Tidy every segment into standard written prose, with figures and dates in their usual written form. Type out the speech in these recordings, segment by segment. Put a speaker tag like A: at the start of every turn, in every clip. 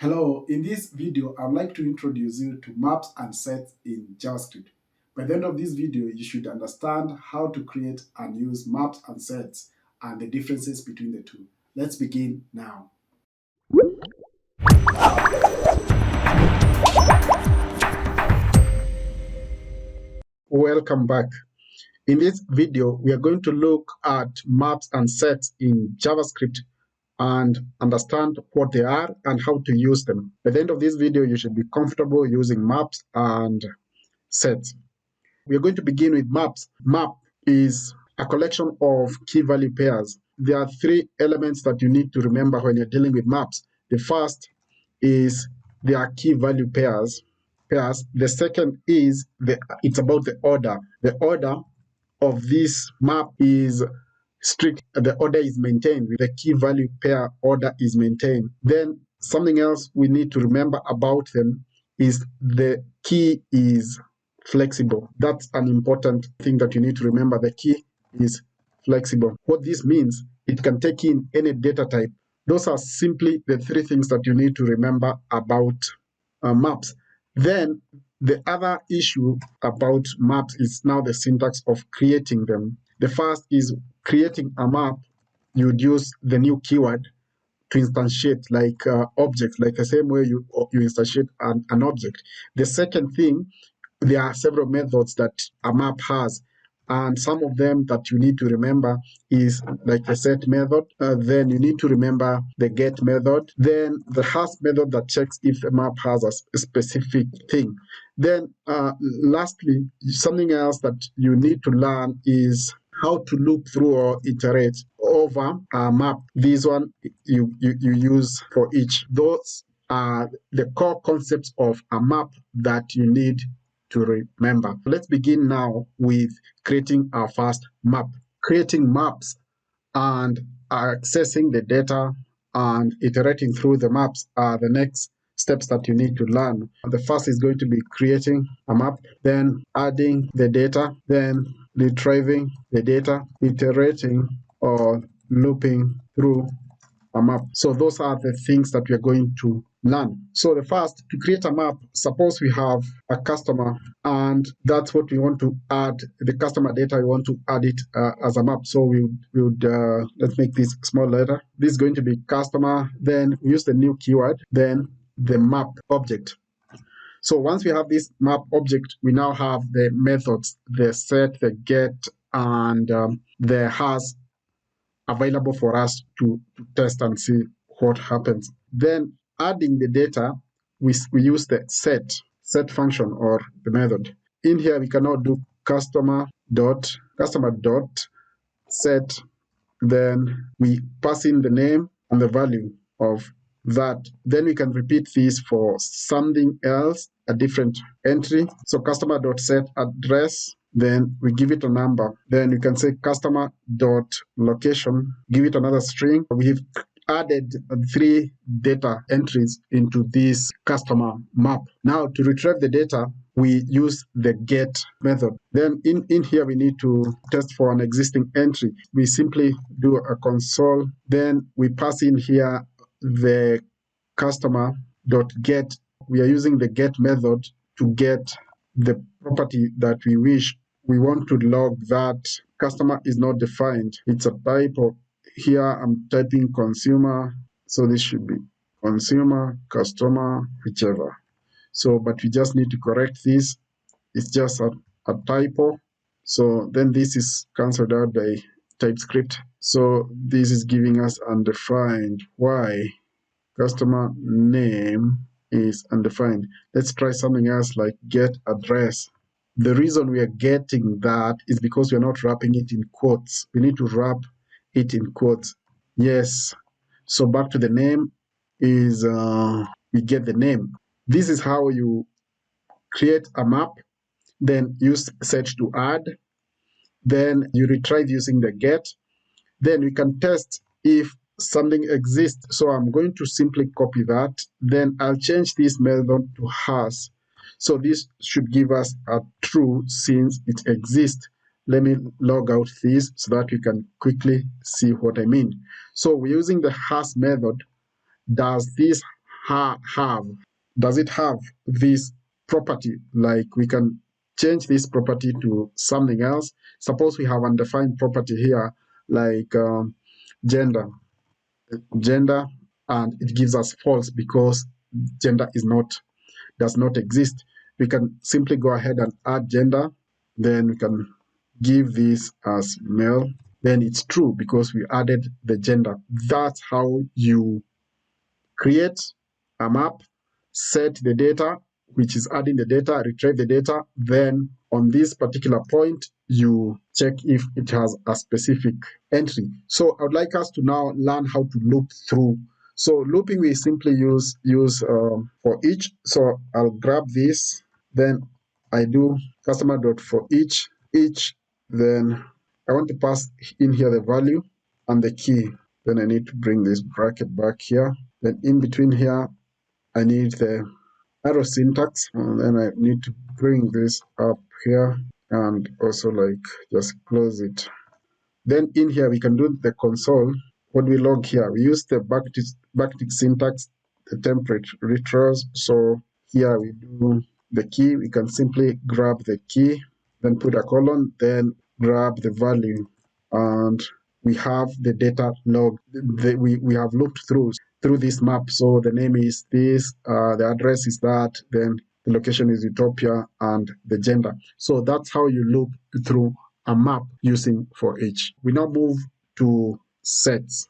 A: Hello, in this video, I'd like to introduce you to maps and sets in JavaScript. By the end of this video, you should understand how to create and use maps and sets and the differences between the two. Let's begin now. Welcome back. In this video, we are going to look at maps and sets in JavaScript and understand what they are and how to use them. By the end of this video, you should be comfortable using maps and sets. We are going to begin with maps. Map is a collection of key value pairs. There are three elements that you need to remember when you're dealing with maps. The first is there are key value pairs. The second is it's about the order. The order of this map is strict. The order is maintained. The key value pair order is maintained. Then something else we need to remember about them is the key is flexible. That's an important thing that you need to remember. The key is flexible. What this means, it can take in any data type. Those are simply the three things that you need to remember about maps. Then the other issue about maps is now the syntax of creating them. The first is creating a map. You would use the new keyword to instantiate like objects, like the same way you instantiate an object. The second thing, there are several methods that a map has, and some of them that you need to remember is like the set method. Then you need to remember the get method. Then the has method that checks if the map has a specific thing. Then lastly, something else that you need to learn is how to loop through or iterate over a map. This one you use for each. Those are the core concepts of a map that you need to remember. Let's begin now with creating our first map. Creating maps and accessing the data and iterating through the maps are the next steps that you need to learn. The first is going to be creating a map, then adding the data, then retrieving the data, iterating or looping through a map. So those are the things that we are going to learn. So the first, to create a map, suppose we have a customer and that's what we want to add, the customer data, we want to add it as a map. So we would let's make this small letter. This is going to be customer, then we use the new keyword, then the map object. So once we have this map object, we now have the methods, the set, the get, and the has available for us to test and see what happens. Then adding the data, we use the set function or the method. In here, we can now do customer dot set. Then we pass in the name and the value of that. Then we can repeat this for something else, a different entry. So customer dot set address. Then we give it a number. Then you can say customer dot location, give it another string. We've added three data entries into this customer map. Now to retrieve the data, we use the get method. Then in here, we need to test for an existing entry. We simply do a console. Then we pass in here the customer dot get. We are using the get method to get the property that we wish. We want to log that customer is not defined. It's a typo. Here I'm typing consumer, so this should be consumer, customer, whichever. So, but we just need to correct this. It's just a typo. So then this is cancelled out by TypeScript. So this is giving us undefined. Why? Customer name is undefined. Let's try something else like get address. The reason we are getting that is because we are not wrapping it in quotes. We need to wrap it in quotes. Yes. So back to the name is we get the name. This is how you create a map, then use set to add, then you retrieve using the get. Then we can test if something exists. So I'm going to simply copy that. Then I'll change this method to has. So this should give us a true since it exists. Let me log out this so that we can quickly see what I mean. So we're using the has method. Does this have? Does it have this property? Like we can change this property to something else. Suppose we have undefined property here, like gender, and it gives us false because gender does not exist. We can simply go ahead and add gender, then we can give this as male, then it's true because we added the gender. That's how you create a map, set the data, which is adding the data, retrieve the data, then on this particular point, you check if it has a specific entry. So I would like us to now learn how to loop through. So looping, we simply use for each. So I'll grab this, then I do customer.for each, then I want to pass in here the value and the key. Then I need to bring this bracket back here. Then in between here, I need the arrow syntax, and then I need to bring this up here and also like just close it. Then in here, we can do the console. What we log here, we use the backtick syntax, the template retros. So here we do the key. We can simply grab the key, then put a colon, then grab the value, and we have the data log. We have looked through this map. So the name is this, the address is that, then the location is Utopia, and the gender. So that's how you loop through a map using for each. We now move to sets.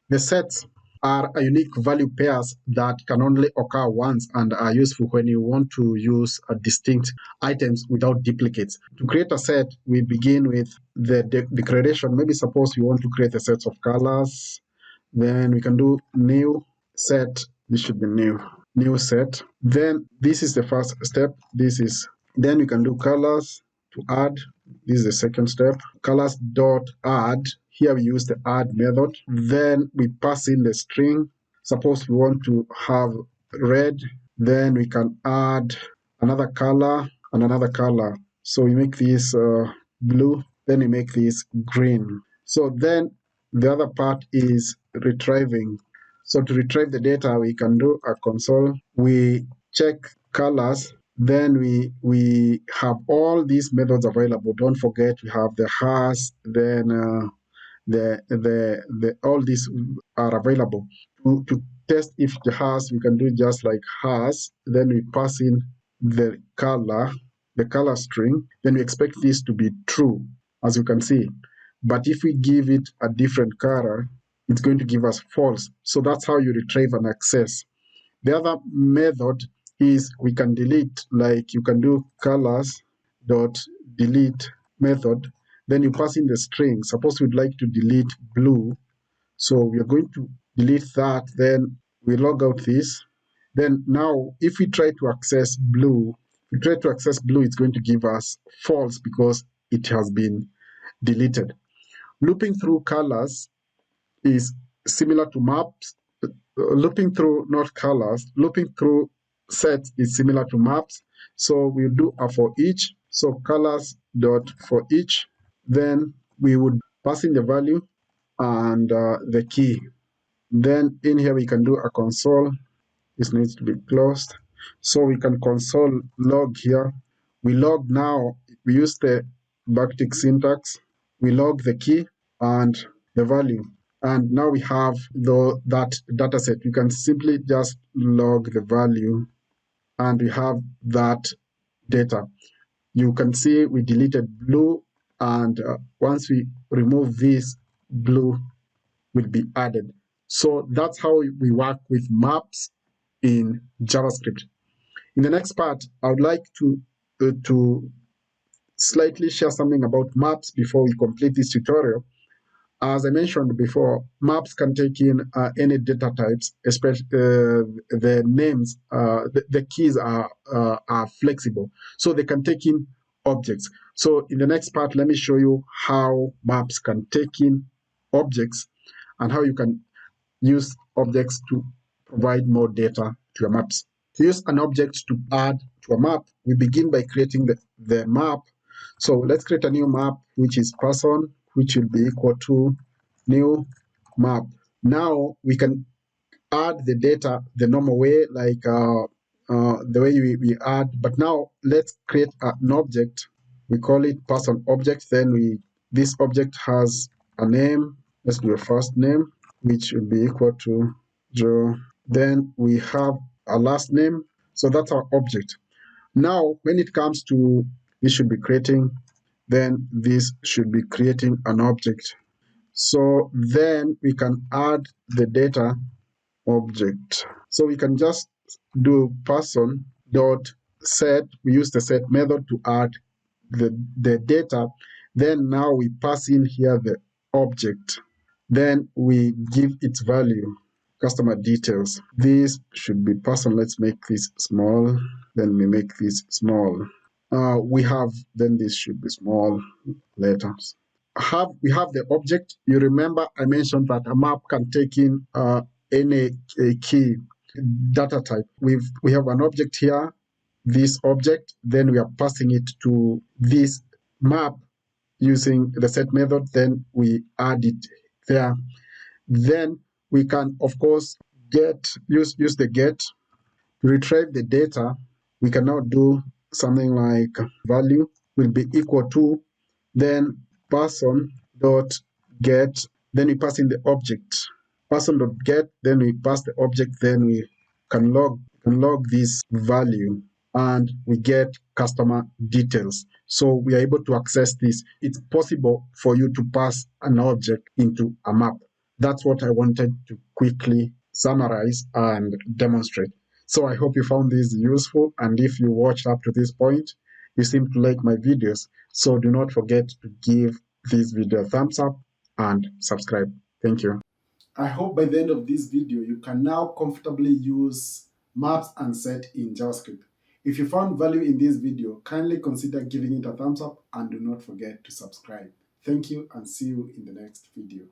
A: The sets are a unique value pairs that can only occur once and are useful when you want to use distinct items without duplicates. To create a set, we begin with the declaration. Maybe suppose we want to create a set of colors. Then we can do new set. This should be new set. Then this is the first step. Then we can do colors to add. This is the second step. Colors dot add. Here we use the add method. Then we pass in the string. Suppose we want to have red, then we can add another color and another color. So we make this blue, then we make this green. So then the other part is retrieving. So to retrieve the data, we can do a console. We check colors. Then we have all these methods available. Don't forget we have the has, then all these are available. To test if the has, we can do just like has, then we pass in the color string, then we expect this to be true, as you can see. But if we give it a different color, it's going to give us false. So that's how you retrieve and access. The other method is we can delete, like you can do colors dot delete method, then you pass in the string. Suppose we'd like to delete blue, so we are going to delete that, then we log out this. Then now if we try to access blue, it's going to give us false because it has been deleted. Looping through colors is similar to maps. Looping through not colors, looping through sets is similar to maps. So we'll do a for each. So colors dot for each, then we would pass in the value and the key. Then in here we can do a console. This needs to be closed. So we can console log here. We log now, we use the backtick syntax. We log the key and the value. And now we have that data set. You can simply just log the value and we have that data. You can see we deleted blue, and once we remove this, blue will be added. So that's how we work with maps in JavaScript. In the next part, I would like to slightly share something about maps before we complete this tutorial. As I mentioned before, maps can take in any data types, especially the names, the keys are flexible. So they can take in objects. So in the next part, let me show you how maps can take in objects and how you can use objects to provide more data to your maps. To use an object to add to a map, we begin by creating the map. So let's create a new map, which is person, which will be equal to new map. Now we can add the data the normal way, like the way we add. But now let's create an object. We call it person object. Then this object has a name. Let's do a first name, which will be equal to Joe. Then we have a last name. So that's our object. Now, when it comes to this should be creating, then this should be creating an object. So then we can add the data object. So we can just do person dot set. We use the set method to add the data. Then now we pass in here the object. Then we give its value, customer details. This should be person. Let's make this small. Then we make this small. We have, then this should be small letters. We have the object. You remember I mentioned that a map can take in any key data type. We have an object here, this object, then we are passing it to this map using the set method, then we add it there. Then we can, of course, use the get to retrieve the data. We can now do something like value will be equal to, then person dot get, then we pass in the object. Person dot get, then we pass the object, then we can log this value and we get customer details. So we are able to access this. It's possible for you to pass an object into a map. That's what I wanted to quickly summarize and demonstrate. So I hope you found this useful, and if you watched up to this point, you seem to like my videos. So do not forget to give this video a thumbs up and subscribe. Thank you. I hope by the end of this video, you can now comfortably use maps and set in JavaScript. If you found value in this video, kindly consider giving it a thumbs up and do not forget to subscribe. Thank you and see you in the next video.